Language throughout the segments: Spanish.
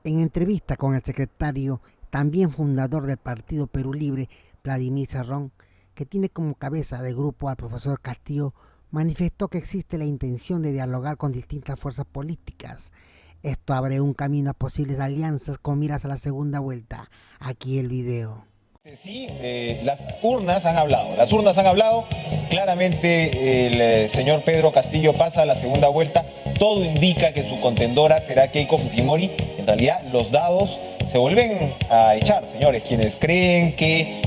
En entrevista con el secretario, también fundador del Partido Perú Libre, Vladimir Cerrón, que tiene como cabeza de grupo al profesor Castillo, manifestó que existe la intención de dialogar con distintas fuerzas políticas. Esto abre un camino a posibles alianzas con miras a la segunda vuelta. Aquí el video. Sí, las urnas han hablado, claramente el señor Pedro Castillo pasa a la segunda vuelta, todo indica que su contendora será Keiko Fujimori. En realidad los dados se vuelven a echar, señores, quienes creen que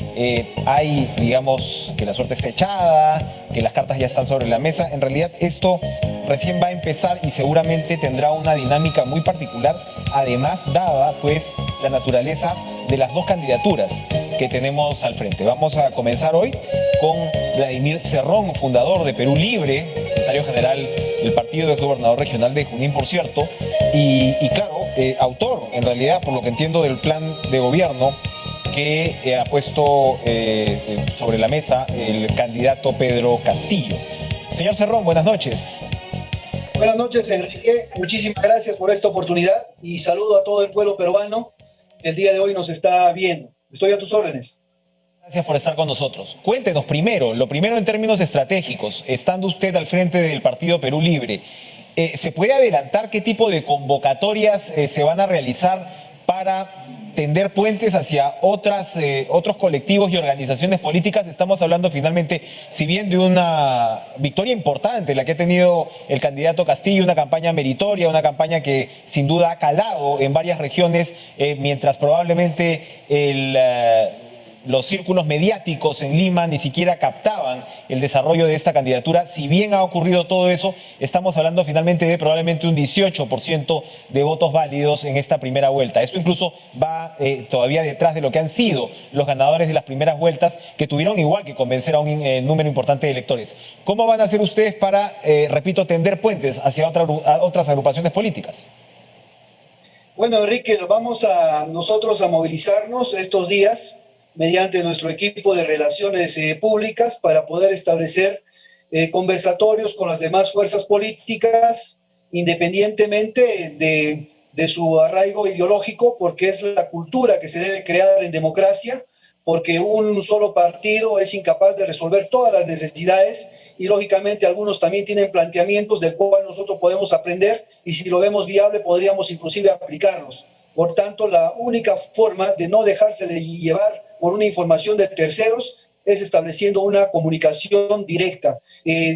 hay, digamos, que la suerte está echada, que las cartas ya están sobre la mesa. En realidad esto recién va a empezar y seguramente tendrá una dinámica muy particular, además dada pues la naturaleza de las dos candidaturas que tenemos al frente. Vamos a comenzar hoy con Vladimir Cerrón, fundador de Perú Libre, secretario general del partido, de gobernador regional de Junín, por cierto, y claro, autor, en realidad, por lo que entiendo, del plan de gobierno que ha puesto sobre la mesa el candidato Pedro Castillo. Señor Cerrón, buenas noches. Buenas noches, Enrique. Muchísimas gracias por esta oportunidad y saludo a todo el pueblo peruano que el día de hoy nos está viendo. Estoy a tus órdenes. Gracias por estar con nosotros. Cuéntenos primero, lo primero en términos estratégicos, estando usted al frente del Partido Perú Libre, ¿se puede adelantar qué tipo de convocatorias se van a realizar para tender puentes hacia otros colectivos y organizaciones políticas? Estamos hablando finalmente, si bien de una victoria importante la que ha tenido el candidato Castillo, una campaña meritoria, una campaña que sin duda ha calado en varias regiones, mientras probablemente los círculos mediáticos en Lima ni siquiera captaban el desarrollo de esta candidatura. Si bien ha ocurrido todo eso, estamos hablando finalmente de probablemente un 18% de votos válidos en esta primera vuelta. Esto incluso va todavía detrás de lo que han sido los ganadores de las primeras vueltas, que tuvieron igual que convencer a un número importante de electores. ¿Cómo van a hacer ustedes para, repito, tender puentes hacia otras agrupaciones políticas? Bueno, Enrique, vamos a nosotros a movilizarnos estos días mediante nuestro equipo de relaciones públicas para poder establecer conversatorios con las demás fuerzas políticas, independientemente de su arraigo ideológico, porque es la cultura que se debe crear en democracia, porque un solo partido es incapaz de resolver todas las necesidades y lógicamente algunos también tienen planteamientos del cual nosotros podemos aprender y si lo vemos viable podríamos inclusive aplicarlos. Por tanto, la única forma de no dejarse de llevar por una información de terceros es estableciendo una comunicación directa.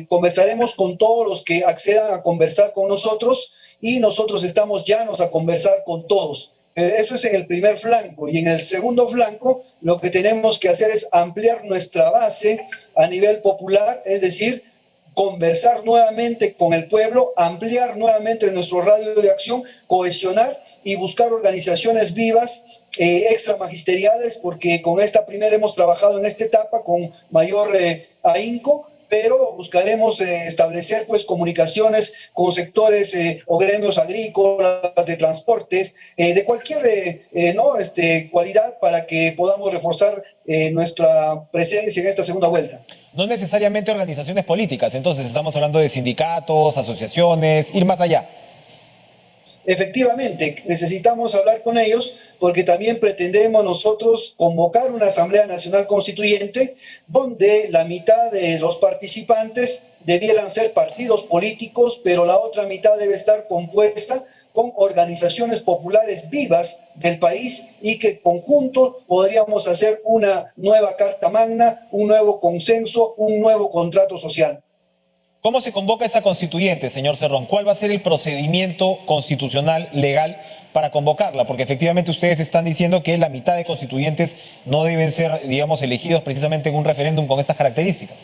Conversaremos con todos los que accedan a conversar con nosotros y nosotros estamos llanos a conversar con todos. Eso es en el primer flanco. Y en el segundo flanco, lo que tenemos que hacer es ampliar nuestra base a nivel popular, es decir, conversar nuevamente con el pueblo, ampliar nuevamente nuestro radio de acción, cohesionar y buscar organizaciones vivas, extramagisteriales, porque con esta primera hemos trabajado en esta etapa con mayor ahínco, pero buscaremos establecer pues comunicaciones con sectores o gremios agrícolas, de transportes, de cualquier cualidad para que podamos reforzar nuestra presencia en esta segunda vuelta. No necesariamente organizaciones políticas, entonces estamos hablando de sindicatos, asociaciones, ir más allá. Efectivamente, necesitamos hablar con ellos porque también pretendemos nosotros convocar una Asamblea Nacional Constituyente donde la mitad de los participantes debieran ser partidos políticos, pero la otra mitad debe estar compuesta con organizaciones populares vivas del país y que conjuntos podríamos hacer una nueva Carta Magna, un nuevo consenso, un nuevo contrato social. ¿Cómo se convoca esta constituyente, señor Cerrón? ¿Cuál va a ser el procedimiento constitucional, legal, para convocarla? Porque efectivamente ustedes están diciendo que la mitad de constituyentes no deben ser, digamos, elegidos precisamente en un referéndum con estas características.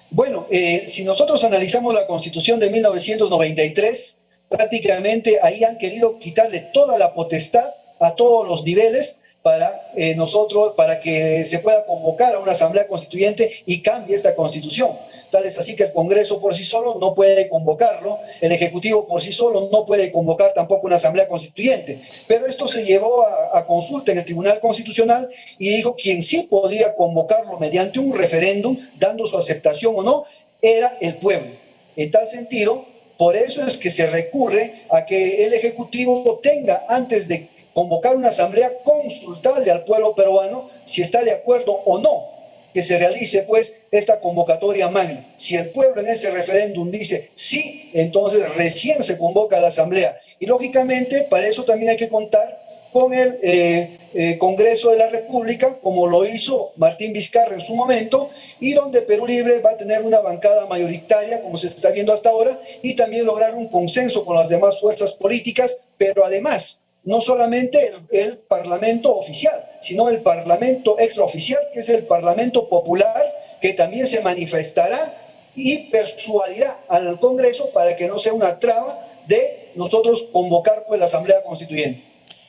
Bueno, si nosotros analizamos la Constitución de 1993, prácticamente ahí han querido quitarle toda la potestad a todos los niveles para que se pueda convocar a una asamblea constituyente y cambie esta constitución. Tal es así que el Congreso por sí solo no puede convocarlo, el Ejecutivo por sí solo no puede convocar tampoco una asamblea constituyente. Pero esto se llevó a consulta en el Tribunal Constitucional y dijo quien sí podía convocarlo mediante un referéndum, dando su aceptación o no, era el pueblo. En tal sentido, Por eso es que se recurre a que el Ejecutivo tenga, antes de convocar una asamblea, consultarle al pueblo peruano si está de acuerdo o no que se realice pues esta convocatoria magna. Si el pueblo en ese referéndum dice sí, entonces recién se convoca a la asamblea. Y lógicamente para eso también hay que contar con el Congreso de la República, como lo hizo Martín Vizcarra en su momento, y donde Perú Libre va a tener una bancada mayoritaria, como se está viendo hasta ahora, y también lograr un consenso con las demás fuerzas políticas, pero además no solamente el Parlamento oficial, sino el Parlamento extraoficial, que es el Parlamento popular, que también se manifestará y persuadirá al Congreso para que no sea una traba de nosotros convocar pues la Asamblea Constituyente.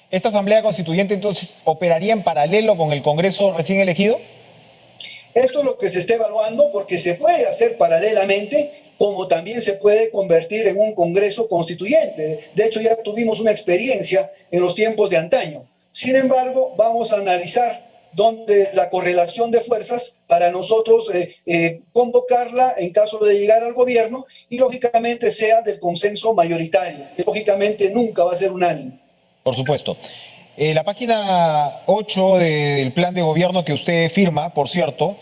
¿Esta Asamblea Constituyente entonces operaría en paralelo con el Congreso recién elegido? Esto es lo que se está evaluando, porque se puede hacer paralelamente, como también se puede convertir en un Congreso Constituyente. De hecho, ya tuvimos una experiencia en los tiempos de antaño. Sin embargo, vamos a analizar dónde la correlación de fuerzas para nosotros convocarla en caso de llegar al gobierno y, lógicamente, sea del consenso mayoritario, que lógicamente nunca va a ser unánime. Por supuesto. La página 8 del plan de gobierno que usted firma, por cierto,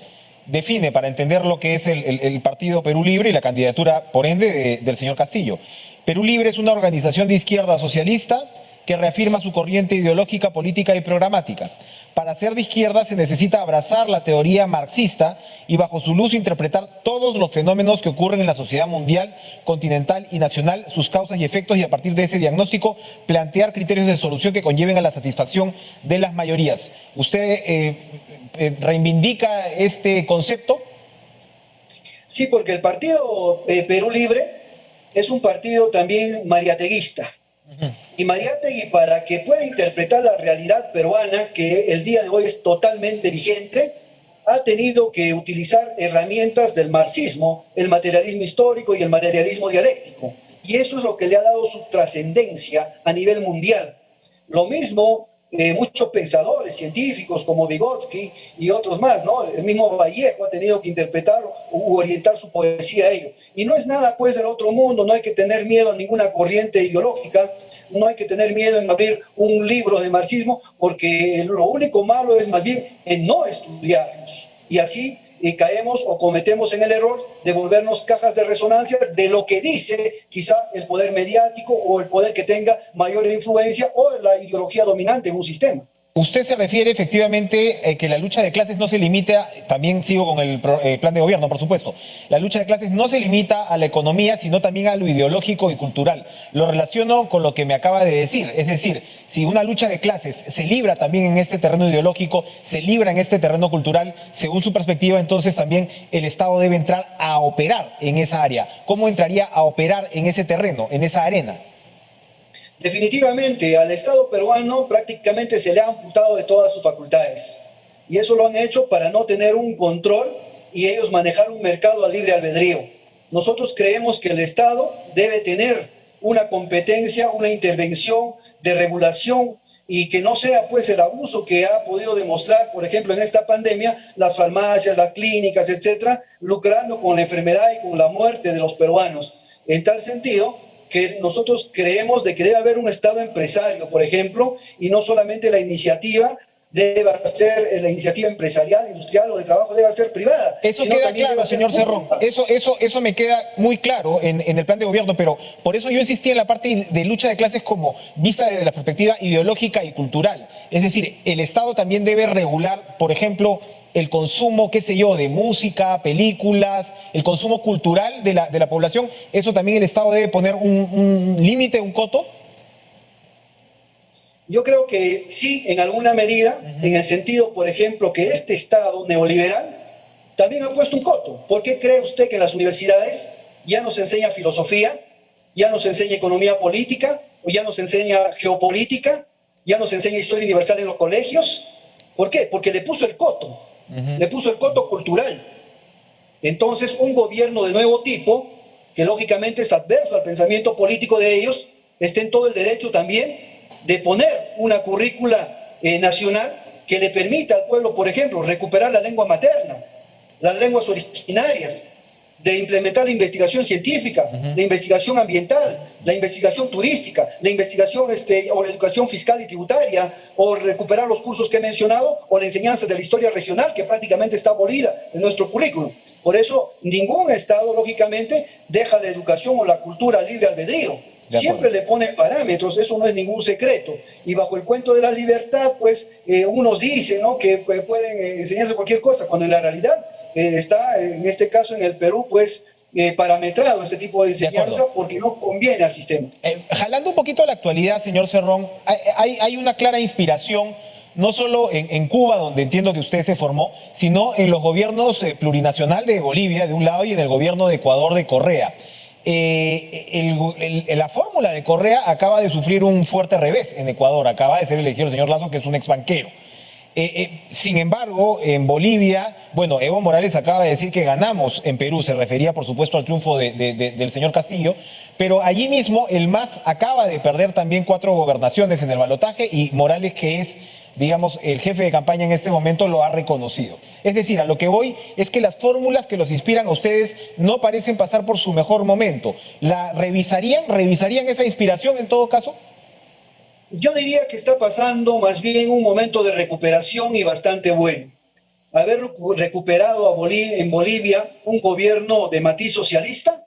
define para entender lo que es el Partido Perú Libre y la candidatura, por ende, del señor Castillo. Perú Libre es una organización de izquierda socialista que reafirma su corriente ideológica, política y programática. Para ser de izquierda se necesita abrazar la teoría marxista y bajo su luz interpretar todos los fenómenos que ocurren en la sociedad mundial, continental y nacional, sus causas y efectos, y a partir de ese diagnóstico plantear criterios de solución que conlleven a la satisfacción de las mayorías. ¿Usted reivindica este concepto? Sí, porque el Partido Perú Libre es un partido también mariateguista. Y Mariátegui, para que pueda interpretar la realidad peruana, que el día de hoy es totalmente vigente, ha tenido que utilizar herramientas del marxismo, el materialismo histórico y el materialismo dialéctico. Y eso es lo que le ha dado su trascendencia a nivel mundial. Lo mismo muchos pensadores científicos como Vygotsky y otros más, ¿no? El mismo Vallejo ha tenido que interpretar u orientar su poesía a ello. Y no es nada pues del otro mundo, no hay que tener miedo a ninguna corriente ideológica, no hay que tener miedo en abrir un libro de marxismo, porque lo único malo es más bien en no estudiarlos. Y así caemos o cometemos en el error de volvernos cajas de resonancia de lo que dice quizá el poder mediático o el poder que tenga mayor influencia o la ideología dominante en un sistema. Usted se refiere efectivamente que la lucha de clases no se limita, también sigo con el plan de gobierno, por supuesto, la lucha de clases no se limita a la economía, sino también a lo ideológico y cultural. Lo relaciono con lo que me acaba de decir, es decir, si una lucha de clases se libra también en este terreno ideológico, se libra en este terreno cultural, según su perspectiva, entonces también el Estado debe entrar a operar en esa área. ¿Cómo entraría a operar en ese terreno, en esa arena? Definitivamente, al Estado peruano prácticamente se le ha amputado de todas sus facultades. Y eso lo han hecho para no tener un control y ellos manejar un mercado a libre albedrío. Nosotros creemos que el Estado debe tener una competencia, una intervención de regulación y que no sea pues el abuso que ha podido demostrar, por ejemplo, en esta pandemia, las farmacias, las clínicas, etcétera, lucrando con la enfermedad y con la muerte de los peruanos. En tal sentido, que nosotros creemos de que debe haber un Estado empresario, por ejemplo, y no solamente la iniciativa debe ser la iniciativa empresarial, industrial o de trabajo debe ser privada. Eso queda claro, señor Cerrón. Eso me queda muy claro en el plan de gobierno, pero por eso yo insistí en la parte de lucha de clases como vista desde la perspectiva ideológica y cultural. Es decir, el Estado también debe regular, por ejemplo, el consumo, qué sé yo, de música, películas, el consumo cultural de la población. ¿Eso también el Estado debe poner un límite, un coto? Yo creo que sí, en alguna medida, en el sentido, por ejemplo, que este Estado neoliberal también ha puesto un coto. ¿Por qué cree usted que en las universidades ya nos enseña filosofía, ya nos enseña economía política, o ya nos enseña geopolítica, ya nos enseña historia universal en los colegios? ¿Por qué? Porque le puso el coto. Le puso el coto cultural. Entonces, un gobierno de nuevo tipo, que lógicamente es adverso al pensamiento político de ellos, está en todo el derecho también de poner una currícula nacional que le permita al pueblo, por ejemplo, recuperar la lengua materna, las lenguas originarias, de implementar la investigación científica, la investigación ambiental, la investigación turística, la investigación o la educación fiscal y tributaria, o recuperar los cursos que he mencionado, o la enseñanza de la historia regional, que prácticamente está abolida en nuestro currículum. Por eso, ningún Estado, lógicamente, deja la educación o la cultura libre albedrío. Siempre le pone parámetros, eso no es ningún secreto. Y bajo el cuento de la libertad, pues, unos dicen, ¿no?, que pueden enseñarse cualquier cosa, cuando en la realidad está, en este caso en el Perú, pues, parametrado este tipo de enseñanza porque no conviene al sistema. Jalando un poquito a la actualidad, señor Cerrón, hay una clara inspiración, no solo en Cuba, donde entiendo que usted se formó, sino en los gobiernos plurinacional de Bolivia, de un lado, y en el gobierno de Ecuador de Correa. La fórmula de Correa acaba de sufrir un fuerte revés en Ecuador. Acaba de ser elegido el señor Lasso, que es un exbanquero. Sin embargo, en Bolivia, bueno, Evo Morales acaba de decir que ganamos en Perú, se refería por supuesto al triunfo del señor Castillo, pero allí mismo el MAS acaba de perder también 4 gobernaciones en el balotaje y Morales, que es, digamos, el jefe de campaña en este momento, lo ha reconocido. Es decir, a lo que voy es que las fórmulas que los inspiran a ustedes no parecen pasar por su mejor momento. ¿La revisarían esa inspiración en todo caso? Yo diría que está pasando más bien un momento de recuperación y bastante bueno. Haber recuperado en Bolivia un gobierno de matiz socialista,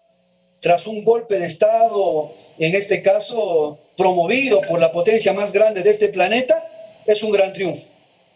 tras un golpe de Estado, en este caso promovido por la potencia más grande de este planeta, es un gran triunfo.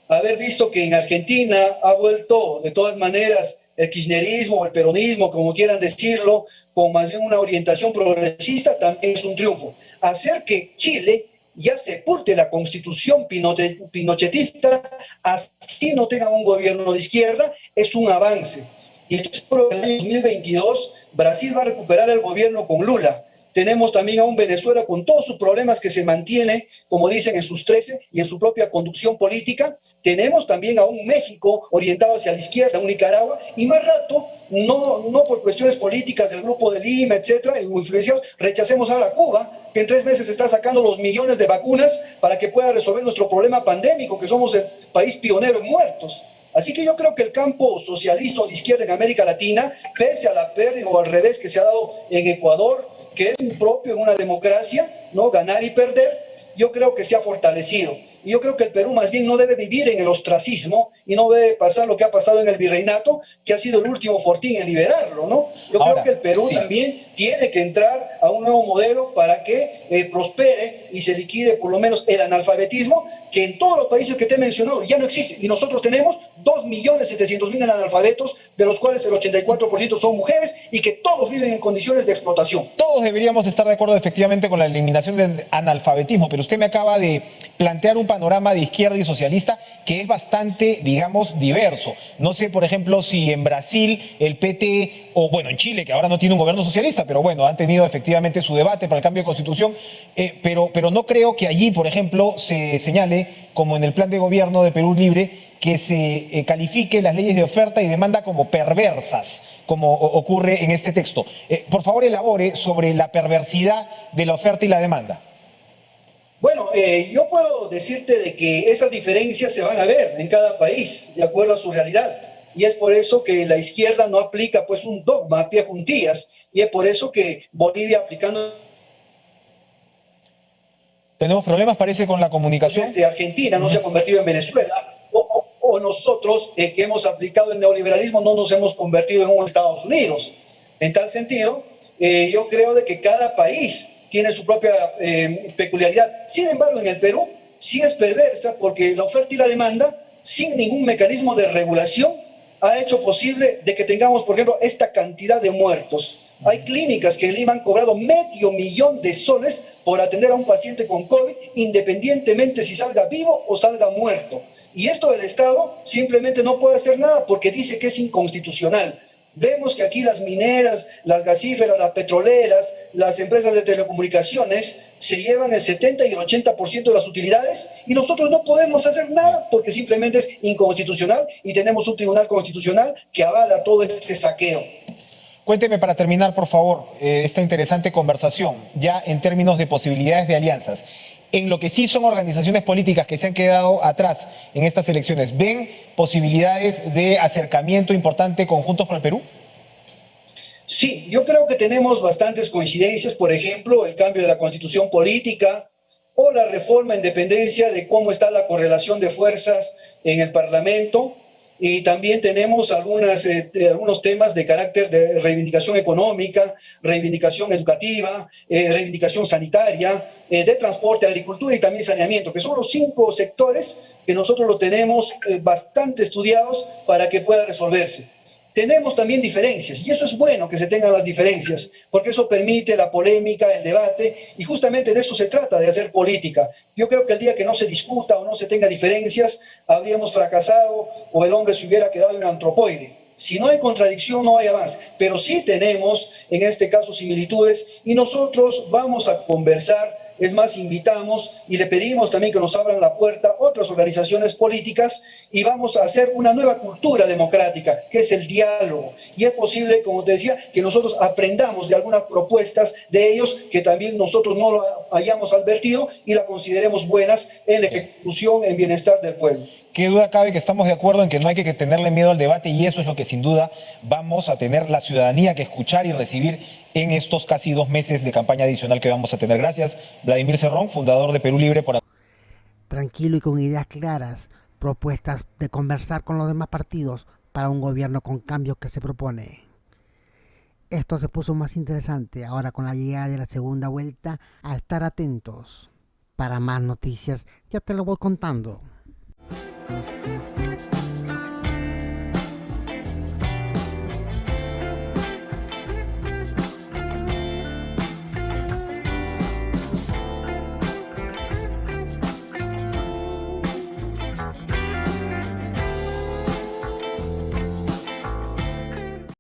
Haber visto que en Argentina ha vuelto, de todas maneras, el kirchnerismo o el peronismo, como quieran decirlo, con más bien una orientación progresista, también es un triunfo. Hacer que Chile ya sepulte la constitución pinochetista, así no tenga un gobierno de izquierda, es un avance. Y estoy seguro que en el año 2022 Brasil va a recuperar el gobierno con Lula. Tenemos también a un Venezuela con todos sus problemas que se mantiene, como dicen, en sus 13 y en su propia conducción política. Tenemos también a un México orientado hacia la izquierda, un Nicaragua, y más rato, no por cuestiones políticas del Grupo de Lima, etcétera, influenciados, rechacemos ahora a Cuba, que en 3 meses está sacando los millones de vacunas para que pueda resolver nuestro problema pandémico, que somos el país pionero en muertos. Así que yo creo que el campo socialista o de izquierda en América Latina, pese a la pérdida o al revés que se ha dado en Ecuador, que es propio en una democracia, ¿no?, ganar y perder, yo creo que se ha fortalecido. Y yo creo que el Perú más bien no debe vivir en el ostracismo y no debe pasar lo que ha pasado en el virreinato, que ha sido el último fortín en liberarlo, ¿no? Yo creo que el Perú también tiene que entrar a un nuevo modelo para que prospere y se liquide por lo menos el analfabetismo, que en todos los países que te he mencionado ya no existe. Y nosotros tenemos 2.700.000 analfabetos, de los cuales el 84% son mujeres y que todos viven en condiciones de explotación. Todos deberíamos estar de acuerdo efectivamente con la eliminación del analfabetismo, pero usted me acaba de plantear un panorama de izquierda y socialista que es bastante, digamos, diverso. No sé, por ejemplo, si en Brasil el PT, o bueno, en Chile, que ahora no tiene un gobierno socialista, pero bueno, han tenido efectivamente su debate para el cambio de constitución, pero no creo que allí, por ejemplo, se señale, como en el plan de gobierno de Perú Libre, que se califique las leyes de oferta y demanda como perversas, como ocurre en este texto. Por favor, elabore sobre la perversidad de la oferta y la demanda. Bueno, yo puedo decirte de que esas diferencias se van a ver en cada país, de acuerdo a su realidad. Y es por eso que la izquierda no aplica pues un dogma a pie juntillas. Y es por eso que Bolivia aplicando... Tenemos problemas, parece, con la comunicación. Argentina no se ha convertido en Venezuela. O nosotros, que hemos aplicado el neoliberalismo, no nos hemos convertido en un Estados Unidos. En tal sentido, yo creo de que cada país tiene su propia peculiaridad. Sin embargo, en el Perú sí es perversa porque la oferta y la demanda, sin ningún mecanismo de regulación, ha hecho posible de que tengamos, por ejemplo, esta cantidad de muertos. Hay clínicas que en Lima han cobrado $500,000 por atender a un paciente con COVID, independientemente si salga vivo o salga muerto. Y esto el Estado simplemente no puede hacer nada porque dice que es inconstitucional. Vemos que aquí las mineras, las gasíferas, las petroleras, las empresas de telecomunicaciones se llevan el 70 y el 80% de las utilidades y nosotros no podemos hacer nada porque simplemente es inconstitucional y tenemos un tribunal constitucional que avala todo este saqueo. Cuénteme para terminar, por favor, esta interesante conversación, ya en términos de posibilidades de alianzas. En lo que sí son organizaciones políticas que se han quedado atrás en estas elecciones, ¿ven posibilidades de acercamiento importante con Juntos por el Perú? Sí, yo creo que tenemos bastantes coincidencias, por ejemplo, el cambio de la constitución política o la reforma en dependencia de cómo está la correlación de fuerzas en el Parlamento. Y también tenemos algunos temas de carácter de reivindicación económica, reivindicación educativa, reivindicación sanitaria, de transporte, agricultura y también saneamiento, que son los 5 sectores que nosotros lo tenemos bastante estudiados para que pueda resolverse. Tenemos también diferencias, y eso es bueno que se tengan las diferencias, porque eso permite la polémica, el debate, y justamente de eso se trata, de hacer política. Yo creo que el día que no se discuta o no se tenga diferencias, habríamos fracasado o el hombre se hubiera quedado en antropoide. Si no hay contradicción, no hay avance, pero sí tenemos, en este caso, similitudes, y nosotros vamos a conversar. Es más, invitamos y le pedimos también que nos abran la puerta otras organizaciones políticas y vamos a hacer una nueva cultura democrática, que es el diálogo. Y es posible, como te decía, que nosotros aprendamos de algunas propuestas de ellos que también nosotros no lo hayamos advertido y la consideremos buenas en la ejecución, en bienestar del pueblo. Qué duda cabe que estamos de acuerdo en que no hay que tenerle miedo al debate y eso es lo que sin duda vamos a tener la ciudadanía que escuchar y recibir en estos casi 2 meses de campaña adicional que vamos a tener. Gracias, Vladimir Cerrón, fundador de Perú Libre, por... Tranquilo y con ideas claras, propuestas de conversar con los demás partidos para un gobierno con cambios que se propone. Esto se puso más interesante ahora con la llegada de la segunda vuelta, a estar atentos. Para más noticias ya te lo voy contando.